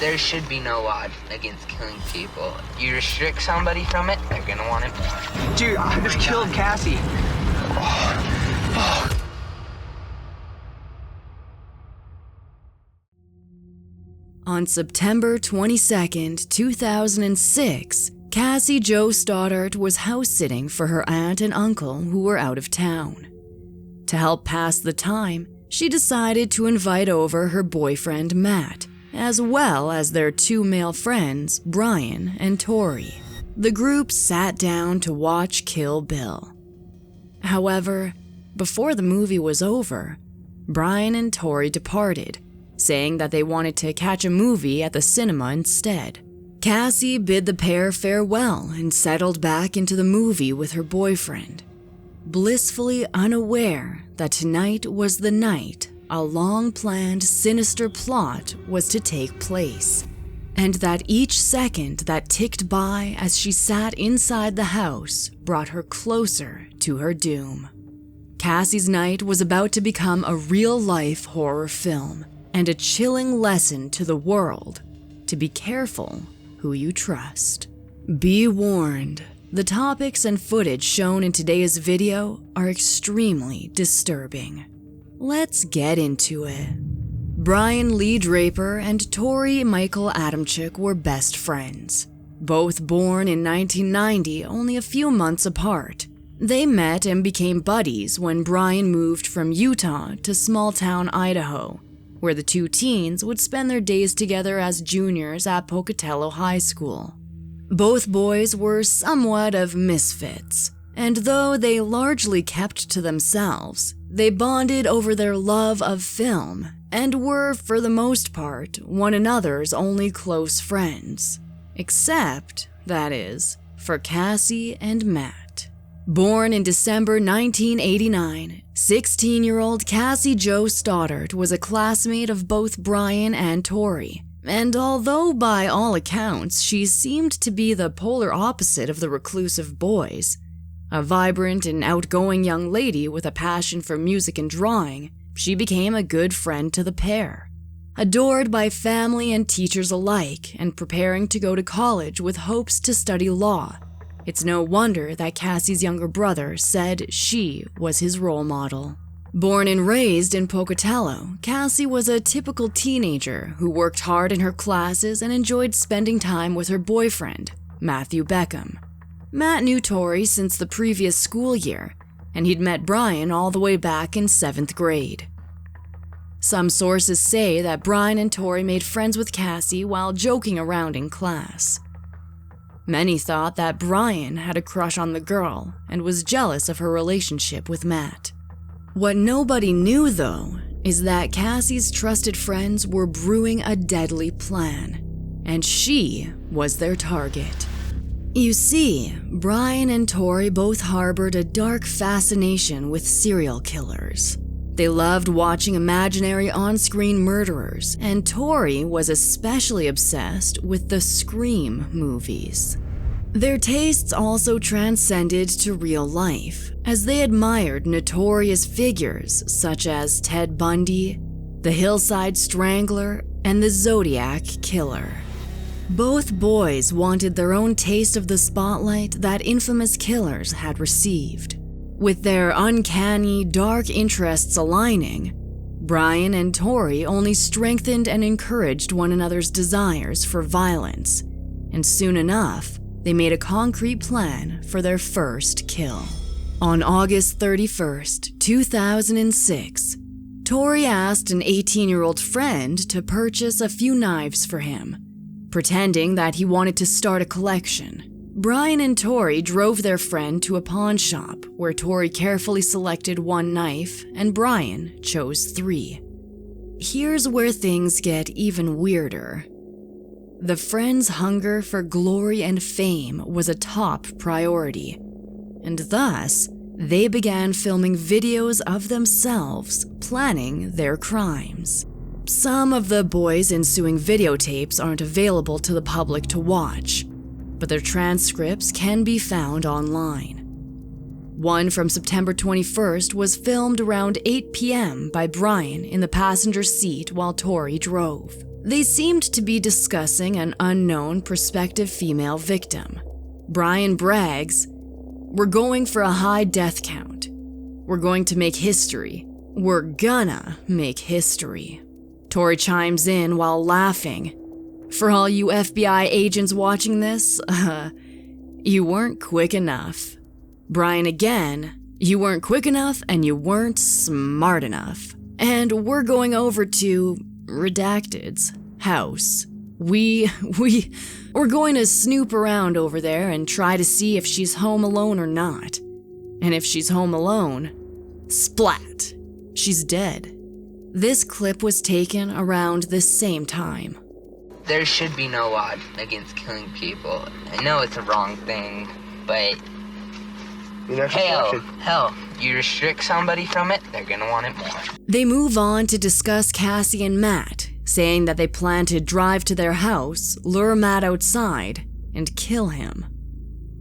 There should be no law against killing people. You restrict somebody from it, they're gonna want it more. Dude, I just killed Cassie. On September 22nd, 2006, Cassie Jo Stoddart was house-sitting for her aunt and uncle who were out of town. To help pass the time, she decided to invite over her boyfriend Matt, as well as their two male friends, Brian and Torey. The group sat down to watch Kill Bill. However, before the movie was over, Brian and Torey departed, saying that they wanted to catch a movie at the cinema instead. Cassie bid the pair farewell and settled back into the movie with her boyfriend, blissfully unaware that tonight was the night a long-planned, sinister plot was to take place, and that each second that ticked by as she sat inside the house brought her closer to her doom. Cassie's night was about to become a real-life horror film and a chilling lesson to the world to be careful who you trust. Be warned, the topics and footage shown in today's video are extremely disturbing. Let's get into it. Brian Lee Draper and Torey Michael Adamcik were best friends. Both born in 1990, only a few months apart. They met and became buddies when Brian moved from Utah to small-town Idaho, where the two teens would spend their days together as juniors at Pocatello High School. Both boys were somewhat of misfits, and though they largely kept to themselves, they bonded over their love of film and were, for the most part, one another's only close friends. Except, that is, for Cassie and Matt. Born in December 1989, 16-year-old Cassie Jo Stoddart was a classmate of both Brian and Torey, and although by all accounts she seemed to be the polar opposite of the reclusive boys, a vibrant and outgoing young lady with a passion for music and drawing, she became a good friend to the pair. Adored by family and teachers alike and preparing to go to college with hopes to study law, it's no wonder that Cassie's younger brother said she was his role model. Born and raised in Pocatello, Cassie was a typical teenager who worked hard in her classes and enjoyed spending time with her boyfriend, Matthew Beckham. Matt knew Torey since the previous school year, and he'd met Brian all the way back in 7th grade. Some sources say that Brian and Torey made friends with Cassie while joking around in class. Many thought that Brian had a crush on the girl and was jealous of her relationship with Matt. What nobody knew, though, is that Cassie's trusted friends were brewing a deadly plan, and she was their target. You see, Brian and Torey both harbored a dark fascination with serial killers. They loved watching imaginary on-screen murderers, and Torey was especially obsessed with the Scream movies. Their tastes also transcended to real life, as they admired notorious figures such as Ted Bundy, the Hillside Strangler, and the Zodiac Killer. Both boys wanted their own taste of the spotlight that infamous killers had received. With their uncanny, dark interests aligning, Brian and Torey only strengthened and encouraged one another's desires for violence, and soon enough, they made a concrete plan for their first kill. On August 31st, 2006, Torey asked an 18-year-old friend to purchase a few knives for him, pretending that he wanted to start a collection. Brian and Torey drove their friend to a pawn shop where Torey carefully selected one knife and Brian chose 3. Here's where things get even weirder. The friends' hunger for glory and fame was a top priority, and thus, they began filming videos of themselves planning their crimes. Some of the boys' ensuing videotapes aren't available to the public to watch, but their transcripts can be found online. One from September 21st was filmed around 8 p.m. by Brian in the passenger seat while Torey drove. They seemed to be discussing an unknown prospective female victim. Brian brags, "We're going for a high death count. We're going to make history. We're gonna make history." Torey chimes in while laughing. "For all you FBI agents watching this, you weren't quick enough." Brian again, "You weren't quick enough and you weren't smart enough. And we're going over to Redacted's house. We're going to snoop around over there and try to see if she's home alone or not. And if she's home alone, splat, she's dead." This clip was taken around the same time. There should be no law against killing people. I know it's a wrong thing, but hell, you restrict somebody from it, they're gonna want it more. They move on to discuss Cassie and Matt, saying that they plan to drive to their house, lure Matt outside, and kill him.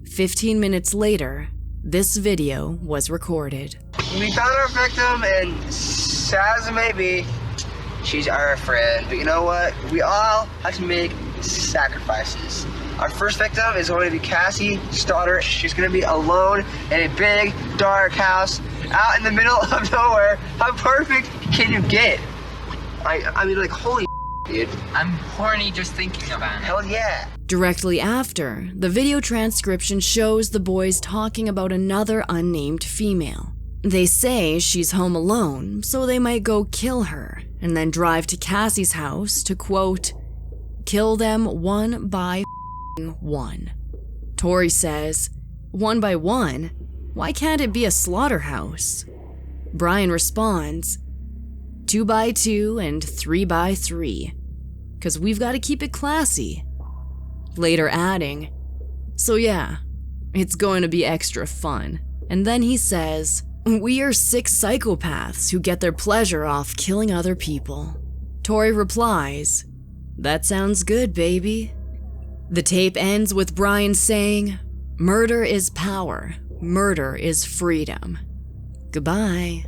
15 minutes later, this video was recorded. We found our victim, and sad as it may be, she's our friend. But you know what? We all have to make sacrifices. Our first victim is going to be Cassie Stoddart. She's going to be alone in a big, dark house out in the middle of nowhere. How perfect can you get? I mean, like, holy dude. I'm horny just thinking about it. Hell yeah. Directly after, the video transcription shows the boys talking about another unnamed female. They say she's home alone, so they might go kill her, and then drive to Cassie's house to, quote, "kill them one by one." Torey says, "One by one? Why can't it be a slaughterhouse?" Brian responds, 2 by 2 and 3 by 3, 'cause we've got to keep it classy. Later adding, "So yeah, it's going to be extra fun." And then he says, "We are 6 psychopaths who get their pleasure off killing other people." Torey replies, "That sounds good, baby." The tape ends with Brian saying, "Murder is power. Murder is freedom. Goodbye."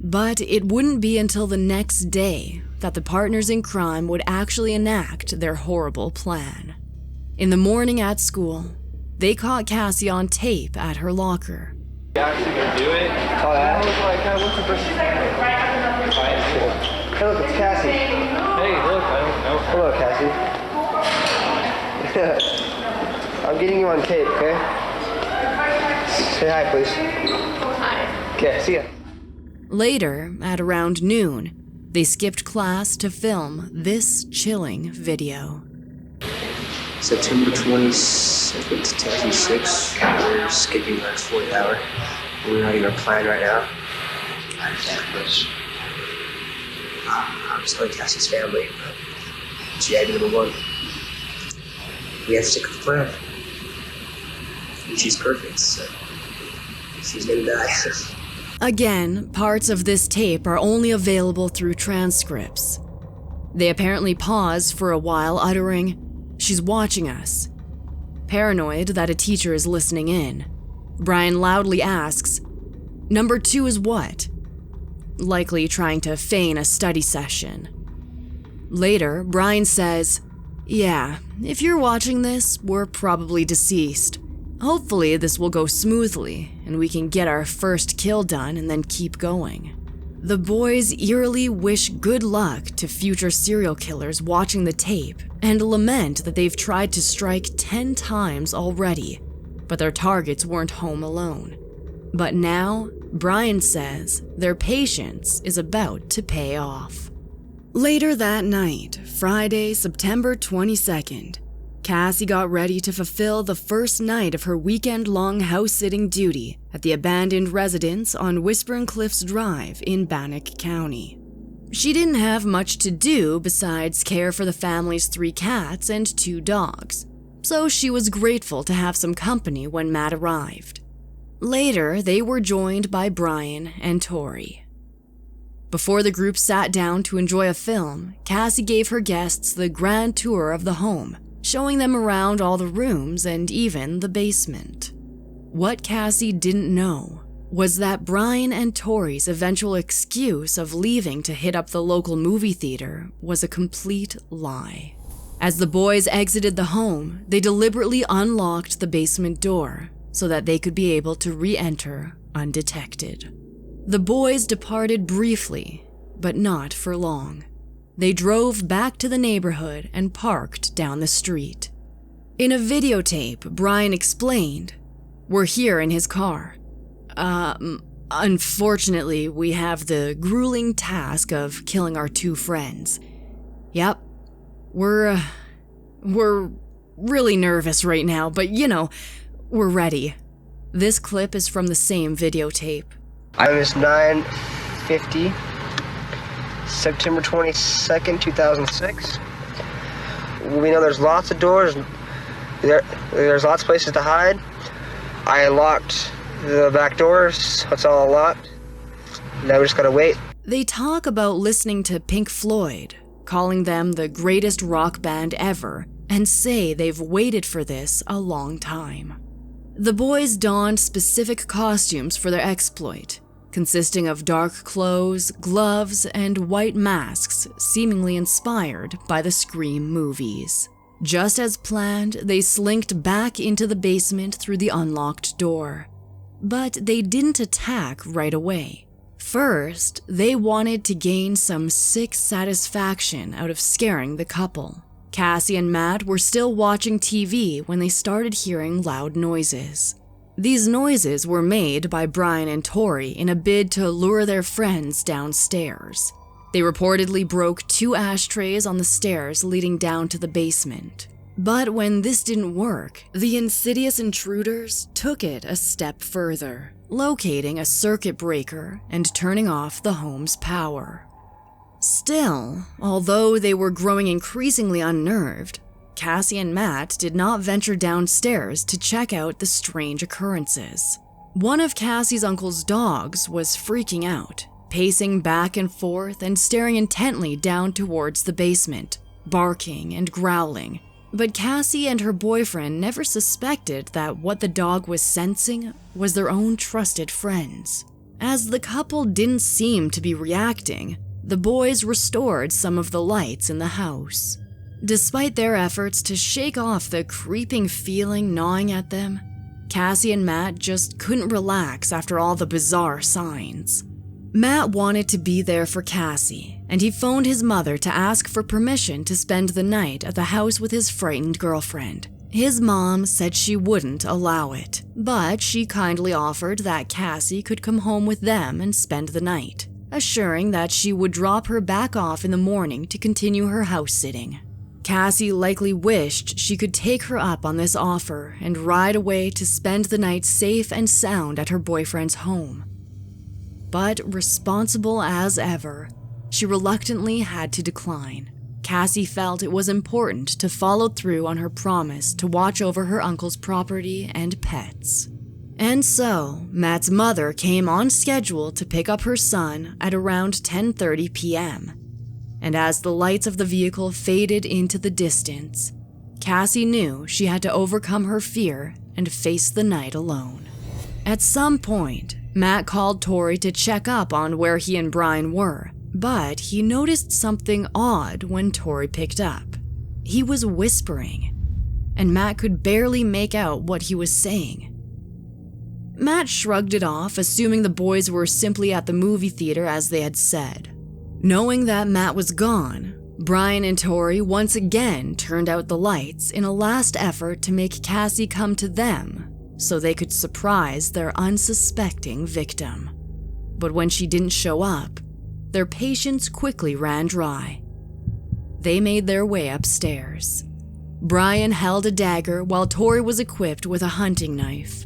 But it wouldn't be until the next day that the partners in crime would actually enact their horrible plan. In the morning at school, they caught Cassie on tape at her locker. You actually gonna do it? Oh, yeah? What's the first? Hey, look, it's Cassie. Hey, look, I don't know. Hello, Cassie. I'm getting you on tape, okay? Say hi, please. Hi. Okay, see ya. Later, at around noon, they skipped class to film this chilling video. September 22nd, 2006. We're skipping our 4th hour. We're writing our plan right now. I'm just telling Cassie's family. GIB number 1. We have to stick with the plan. And she's perfect, so she's gonna die. Again, parts of this tape are only available through transcripts. They apparently pause for a while, uttering, "She's watching us." Paranoid that a teacher is listening in, Brian loudly asks, "Number 2 is what?" Likely trying to feign a study session. Later, Brian says, "Yeah, if you're watching this, we're probably deceased. Hopefully this will go smoothly and we can get our first kill done and then keep going." The boys eerily wish good luck to future serial killers watching the tape and lament that they've tried to strike 10 times already, but their targets weren't home alone. But now, Brian says their patience is about to pay off. Later that night, Friday, September 22nd, Cassie got ready to fulfill the first night of her weekend-long house-sitting duty at the abandoned residence on Whispering Cliffs Drive in Bannock County. She didn't have much to do besides care for the family's 3 cats and 2 dogs, so she was grateful to have some company when Matt arrived. Later, they were joined by Brian and Torey. Before the group sat down to enjoy a film, Cassie gave her guests the grand tour of the home, showing them around all the rooms and even the basement. What Cassie didn't know was that Brian and Torey's eventual excuse of leaving to hit up the local movie theater was a complete lie. As the boys exited the home, they deliberately unlocked the basement door so that they could be able to re-enter undetected. The boys departed briefly, but not for long. They drove back to the neighborhood and parked down the street. In a videotape, Brian explained, "We're here in his car. Unfortunately, we have the grueling task of killing our two friends. Yep, we're really nervous right now, but we're ready." This clip is from the same videotape. It was 9:50, September 22nd, 2006. We know there's lots of doors. There's lots of places to hide. I locked the back doors. It's all locked. Now we just gotta wait. They talk about listening to Pink Floyd, calling them the greatest rock band ever, and say they've waited for this a long time. The boys donned specific costumes for their exploit, consisting of dark clothes, gloves, and white masks seemingly inspired by the Scream movies. Just as planned, they slinked back into the basement through the unlocked door. But they didn't attack right away. First, they wanted to gain some sick satisfaction out of scaring the couple. Cassie and Matt were still watching TV when they started hearing loud noises. These noises were made by Brian and Torey in a bid to lure their friends downstairs. They reportedly broke 2 ashtrays on the stairs leading down to the basement. But when this didn't work, the insidious intruders took it a step further, locating a circuit breaker and turning off the home's power. Still, although they were growing increasingly unnerved, Cassie and Matt did not venture downstairs to check out the strange occurrences. One of Cassie's uncle's dogs was freaking out, pacing back and forth and staring intently down towards the basement, barking and growling. But Cassie and her boyfriend never suspected that what the dog was sensing was their own trusted friends. As the couple didn't seem to be reacting, the boys restored some of the lights in the house. Despite their efforts to shake off the creeping feeling gnawing at them, Cassie and Matt just couldn't relax after all the bizarre signs. Matt wanted to be there for Cassie, and he phoned his mother to ask for permission to spend the night at the house with his frightened girlfriend. His mom said she wouldn't allow it, but she kindly offered that Cassie could come home with them and spend the night, assuring that she would drop her back off in the morning to continue her house sitting. Cassie likely wished she could take her up on this offer and ride away to spend the night safe and sound at her boyfriend's home. But responsible as ever, she reluctantly had to decline. Cassie felt it was important to follow through on her promise to watch over her uncle's property and pets. And so, Matt's mother came on schedule to pick up her son at around 10:30 p.m. And as the lights of the vehicle faded into the distance, Cassie knew she had to overcome her fear and face the night alone. At some point, Matt called Torey to check up on where he and Brian were, but he noticed something odd when Torey picked up. He was whispering, and Matt could barely make out what he was saying. Matt shrugged it off, assuming the boys were simply at the movie theater as they had said. Knowing that Matt was gone, Brian and Torey once again turned out the lights in a last effort to make Cassie come to them so they could surprise their unsuspecting victim. But when she didn't show up, their patience quickly ran dry. They made their way upstairs. Brian held a dagger while Torey was equipped with a hunting knife.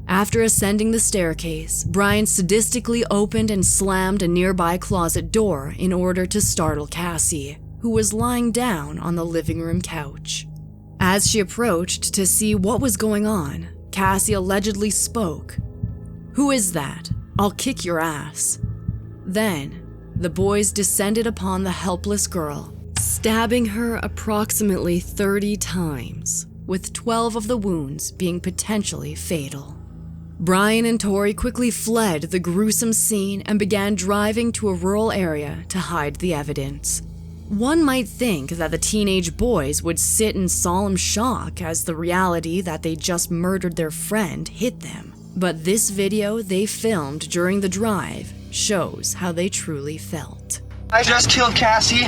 After ascending the staircase, Brian sadistically opened and slammed a nearby closet door in order to startle Cassie, who was lying down on the living room couch. As she approached to see what was going on, Cassie allegedly spoke. "Who is that? I'll kick your ass." Then, the boys descended upon the helpless girl, stabbing her approximately 30 times, with 12 of the wounds being potentially fatal. Brian and Torey quickly fled the gruesome scene and began driving to a rural area to hide the evidence. One might think that the teenage boys would sit in solemn shock as the reality that they just murdered their friend hit them. But this video they filmed during the drive shows how they truly felt. I just killed Cassie.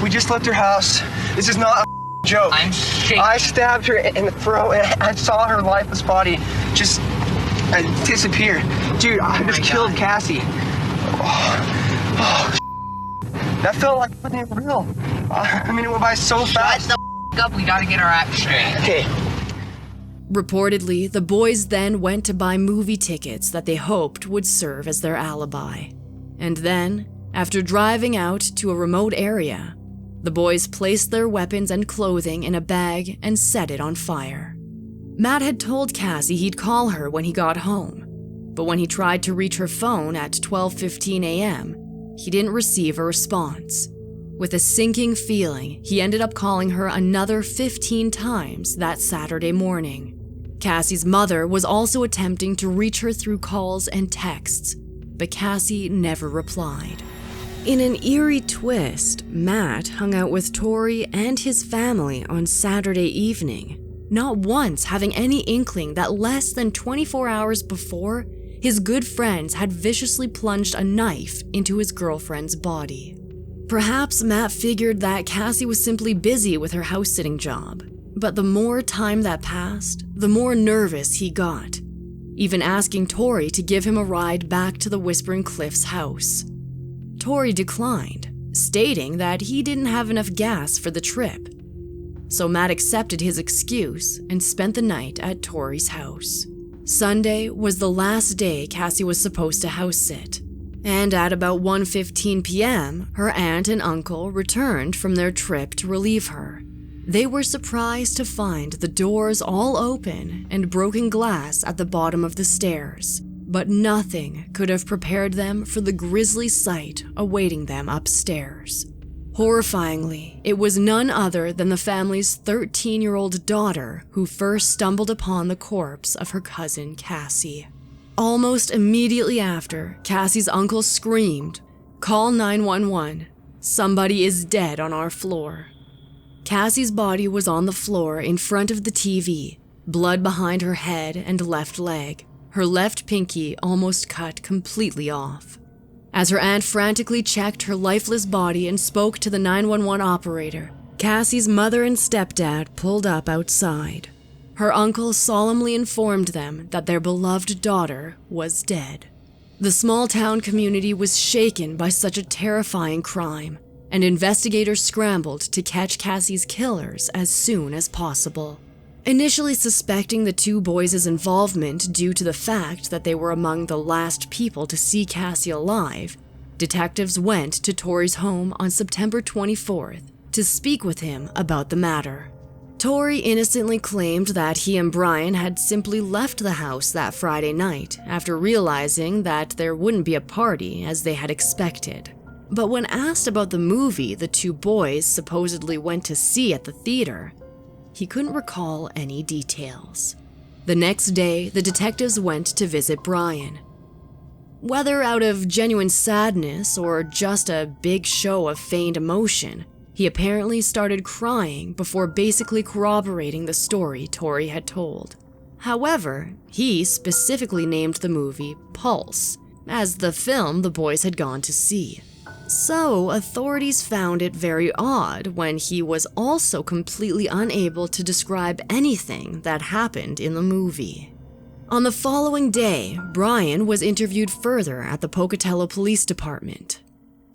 We just left her house. This is not a joke. I'm shaking. I stabbed her in the throat and I saw her lifeless body just disappear. Dude, I just killed Cassie. That felt like something real. I mean, it went by so fast. Shut the up. We gotta get our act straight. Okay. Reportedly, the boys then went to buy movie tickets that they hoped would serve as their alibi. And then, after driving out to a remote area, the boys placed their weapons and clothing in a bag and set it on fire. Matt had told Cassie he'd call her when he got home, but when he tried to reach her phone at 12:15 a.m., he didn't receive a response. With a sinking feeling, he ended up calling her another 15 times that Saturday morning. Cassie's mother was also attempting to reach her through calls and texts, but Cassie never replied. In an eerie twist, Matt hung out with Torey and his family on Saturday evening, not once having any inkling that less than 24 hours before, his good friends had viciously plunged a knife into his girlfriend's body. Perhaps Matt figured that Cassie was simply busy with her house-sitting job, but the more time that passed, the more nervous he got, even asking Torey to give him a ride back to the Whispering Cliffs house. Torey declined, stating that he didn't have enough gas for the trip. So Matt accepted his excuse and spent the night at Torey's house. Sunday was the last day Cassie was supposed to house sit, and at about 1:15 p.m., her aunt and uncle returned from their trip to relieve her. They were surprised to find the doors all open and broken glass at the bottom of the stairs, but nothing could have prepared them for the grisly sight awaiting them upstairs. Horrifyingly, it was none other than the family's 13-year-old daughter who first stumbled upon the corpse of her cousin Cassie. Almost immediately after, Cassie's uncle screamed, "Call 911. Somebody is dead on our floor." Cassie's body was on the floor in front of the TV, blood behind her head and left leg, her left pinky almost cut completely off. As her aunt frantically checked her lifeless body and spoke to the 911 operator, Cassie's mother and stepdad pulled up outside. Her uncle solemnly informed them that their beloved daughter was dead. The small-town community was shaken by such a terrifying crime, and investigators scrambled to catch Cassie's killers as soon as possible. Initially suspecting the two boys' involvement due to the fact that they were among the last people to see Cassie alive, detectives went to Torey's home on September 24th to speak with him about the matter. Torey innocently claimed that he and Brian had simply left the house that Friday night after realizing that there wouldn't be a party as they had expected. But when asked about the movie the two boys supposedly went to see at the theater, he couldn't recall any details. The next day, the detectives went to visit Brian. Whether out of genuine sadness or just a big show of feigned emotion, he apparently started crying before basically corroborating the story Torey had told. However, he specifically named the movie Pulse, as the film the boys had gone to see. So, authorities found it very odd when he was also completely unable to describe anything that happened in the movie. On the following day, Brian was interviewed further at the Pocatello Police Department,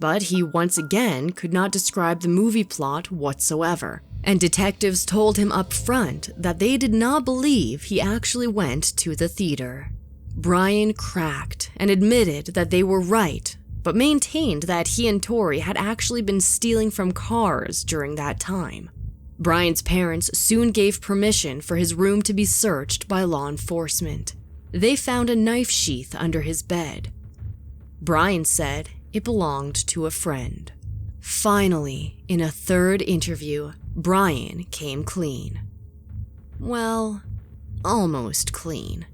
but he once again could not describe the movie plot whatsoever, and detectives told him up front that they did not believe he actually went to the theater. Brian cracked and admitted that they were right, but maintained that he and Torey had actually been stealing from cars during that time. Brian's parents soon gave permission for his room to be searched by law enforcement. They found a knife sheath under his bed. Brian said it belonged to a friend. Finally, in a third interview, Brian came clean. Well, almost clean.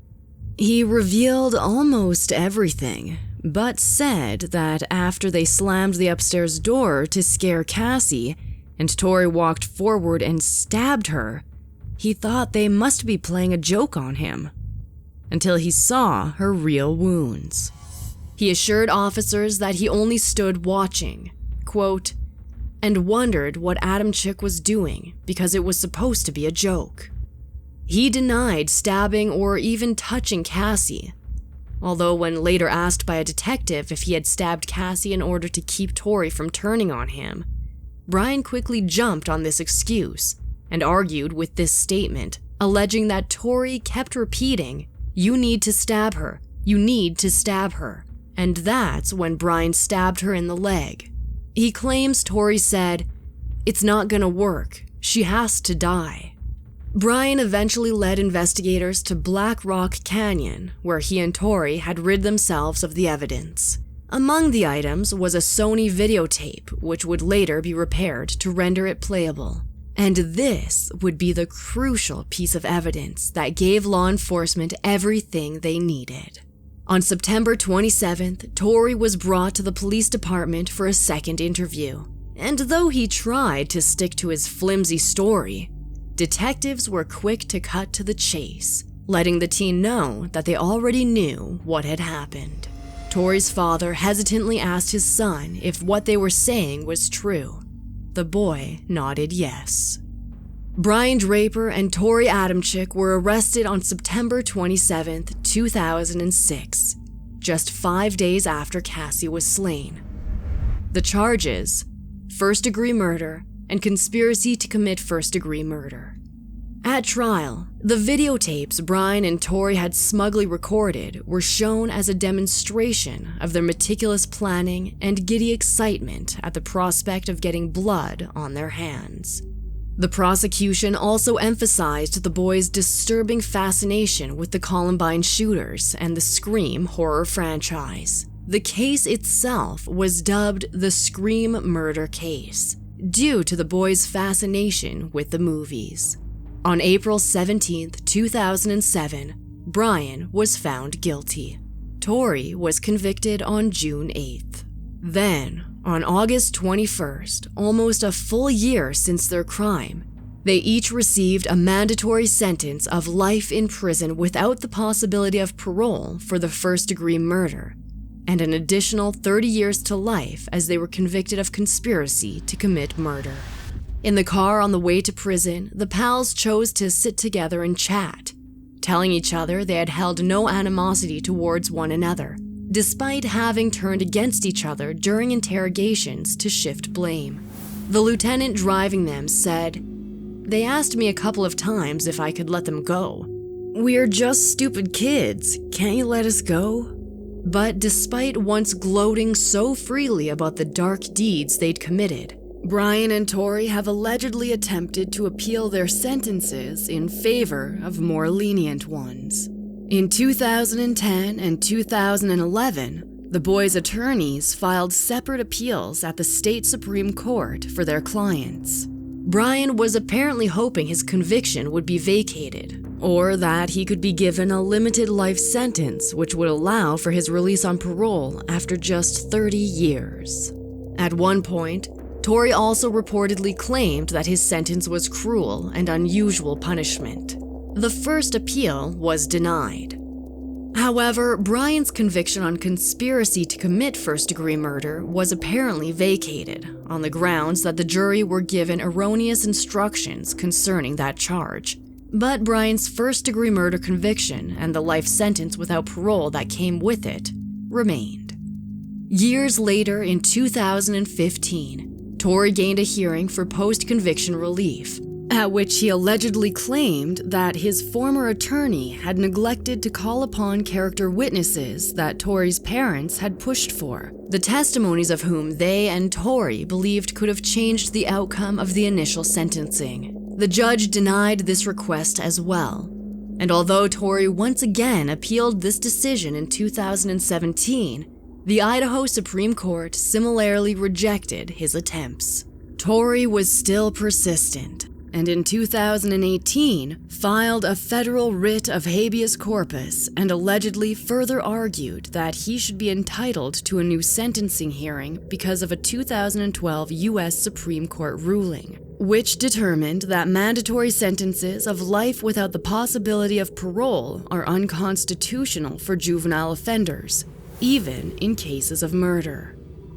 He revealed almost everything, but said that after they slammed the upstairs door to scare Cassie and Torey walked forward and stabbed her, he thought they must be playing a joke on him, until he saw her real wounds. He assured officers that he only stood watching, quote, and wondered what Adamcik was doing because it was supposed to be a joke. He denied stabbing or even touching Cassie, although when later asked by a detective if he had stabbed Cassie in order to keep Torey from turning on him, Brian quickly jumped on this excuse and argued with this statement, alleging that Torey kept repeating, "You need to stab her, you need to stab her," and that's when Brian stabbed her in the leg. He claims Torey said, "It's not gonna work, she has to die." Brian eventually led investigators to Black Rock Canyon, where he and Torey had rid themselves of the evidence. Among the items was a Sony videotape, which would later be repaired to render it playable. And this would be the crucial piece of evidence that gave law enforcement everything they needed. On September 27th, Torey was brought to the police department for a second interview. And though he tried to stick to his flimsy story, detectives were quick to cut to the chase, letting the teen know that they already knew what had happened. Torey's father hesitantly asked his son if what they were saying was true. The boy nodded yes. Brian Draper and Torey Adamcik were arrested on September 27th, 2006, just 5 days after Cassie was slain. The charges: first-degree murder and conspiracy to commit first-degree murder. At trial, the videotapes Brian and Torey had smugly recorded were shown as a demonstration of their meticulous planning and giddy excitement at the prospect of getting blood on their hands. The prosecution also emphasized the boys' disturbing fascination with the Columbine shooters and the Scream horror franchise. The case itself was dubbed the Scream Murder Case, due to the boys' fascination with the movies. On April 17th, 2007, Brian was found guilty. Torey was convicted on June 8th. Then, on August 21st, almost a full year since their crime, they each received a mandatory sentence of life in prison without the possibility of parole for the first-degree murder, and an additional 30 years to life as they were convicted of conspiracy to commit murder. In the car on the way to prison, the pals chose to sit together and chat, telling each other they had held no animosity towards one another, despite having turned against each other during interrogations to shift blame. The lieutenant driving them said, "They asked me a couple of times if I could let them go. We're just stupid kids, can't you let us go?" But despite once gloating so freely about the dark deeds they'd committed, Brian and Torey have allegedly attempted to appeal their sentences in favor of more lenient ones. In 2010 and 2011, the boys' attorneys filed separate appeals at the state Supreme Court for their clients. Brian was apparently hoping his conviction would be vacated, or that he could be given a limited life sentence which would allow for his release on parole after just 30 years. At one point, Torey also reportedly claimed that his sentence was cruel and unusual punishment. The first appeal was denied. However, Brian's conviction on conspiracy to commit first-degree murder was apparently vacated on the grounds that the jury were given erroneous instructions concerning that charge. But Brian's first-degree murder conviction and the life sentence without parole that came with it remained. Years later, in 2015, Torey gained a hearing for post-conviction relief, at which he allegedly claimed that his former attorney had neglected to call upon character witnesses that Torey's parents had pushed for, the testimonies of whom they and Torey believed could have changed the outcome of the initial sentencing. The judge denied this request as well, and although Torey once again appealed this decision in 2017, the Idaho Supreme Court similarly rejected his attempts. Torey was still persistent, and in 2018 filed a federal writ of habeas corpus and allegedly further argued that he should be entitled to a new sentencing hearing because of a 2012 U.S. Supreme Court ruling, which determined that mandatory sentences of life without the possibility of parole are unconstitutional for juvenile offenders, even in cases of murder.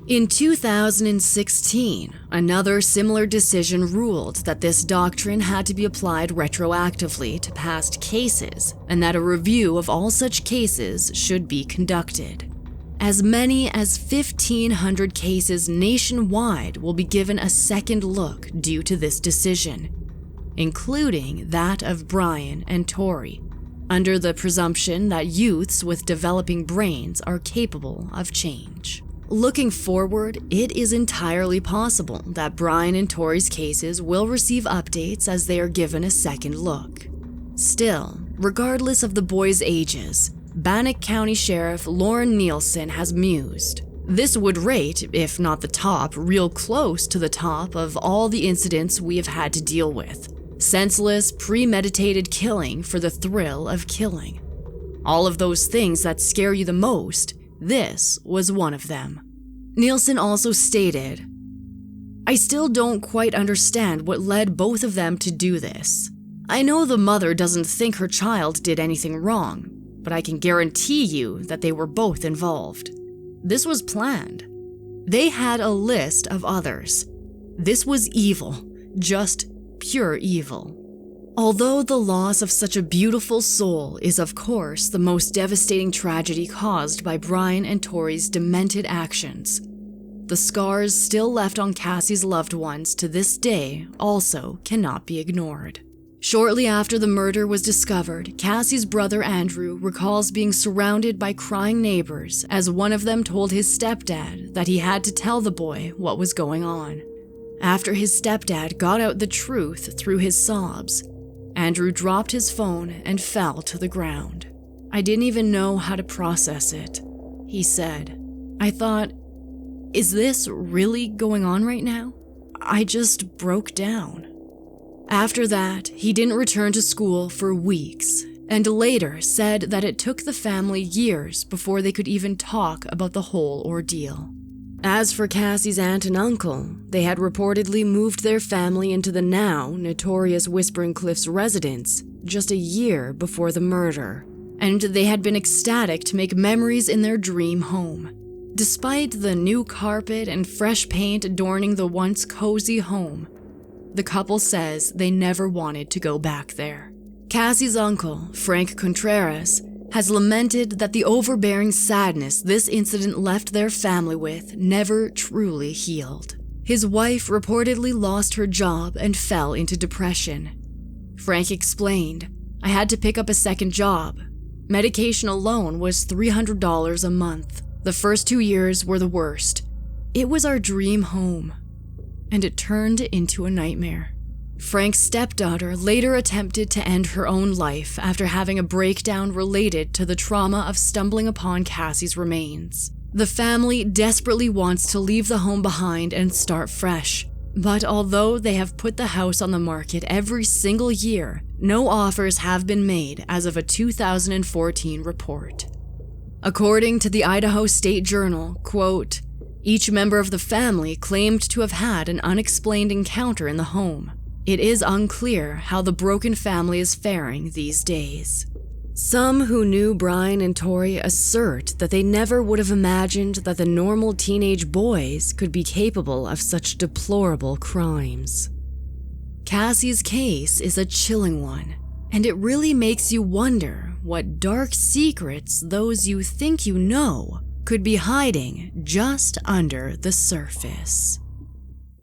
In 2016, another similar decision ruled that this doctrine had to be applied retroactively to past cases and that a review of all such cases should be conducted. As many as 1,500 cases nationwide will be given a second look due to this decision, including that of Brian and Torey, under the presumption that youths with developing brains are capable of change. Looking forward, it is entirely possible that Brian and Torey's cases will receive updates as they are given a second look. Still, regardless of the boys' ages, Bannock County Sheriff Lauren Nielsen has mused. This would rate, if not the top, real close to the top of all the incidents we have had to deal with. Senseless, premeditated killing for the thrill of killing. All of those things that scare you the most, this was one of them. Nielsen also stated, "I still don't quite understand what led both of them to do this. I know the mother doesn't think her child did anything wrong, but I can guarantee you that they were both involved. This was planned. They had a list of others. This was evil, just pure evil." Although the loss of such a beautiful soul is of course the most devastating tragedy caused by Brian and Torey's demented actions, the scars still left on Cassie's loved ones to this day also cannot be ignored. Shortly after the murder was discovered, Cassie's brother Andrew recalls being surrounded by crying neighbors as one of them told his stepdad that he had to tell the boy what was going on. After his stepdad got out the truth through his sobs, Andrew dropped his phone and fell to the ground. "I didn't even know how to process it," he said. "I thought, is this really going on right now? I just broke down." After that, he didn't return to school for weeks, and later said that it took the family years before they could even talk about the whole ordeal. As for Cassie's aunt and uncle, they had reportedly moved their family into the now notorious Whispering Cliffs residence just a year before the murder, and they had been ecstatic to make memories in their dream home. Despite the new carpet and fresh paint adorning the once cozy home, the couple says they never wanted to go back there. Cassie's uncle, Frank Contreras, has lamented that the overbearing sadness this incident left their family with never truly healed. His wife reportedly lost her job and fell into depression. Frank explained, "I had to pick up a second job. Medication alone was $300 a month. The first 2 years were the worst. It was our dream home, and it turned into a nightmare." Frank's stepdaughter later attempted to end her own life after having a breakdown related to the trauma of stumbling upon Cassie's remains. The family desperately wants to leave the home behind and start fresh, but although they have put the house on the market every single year, no offers have been made as of a 2014 report. According to the Idaho State Journal, quote, "Each member of the family claimed to have had an unexplained encounter in the home. It is unclear how the broken family is faring these days." Some who knew Brian and Torey assert that they never would have imagined that the normal teenage boys could be capable of such deplorable crimes. Cassie's case is a chilling one, and it really makes you wonder what dark secrets those you think you know could be hiding just under the surface.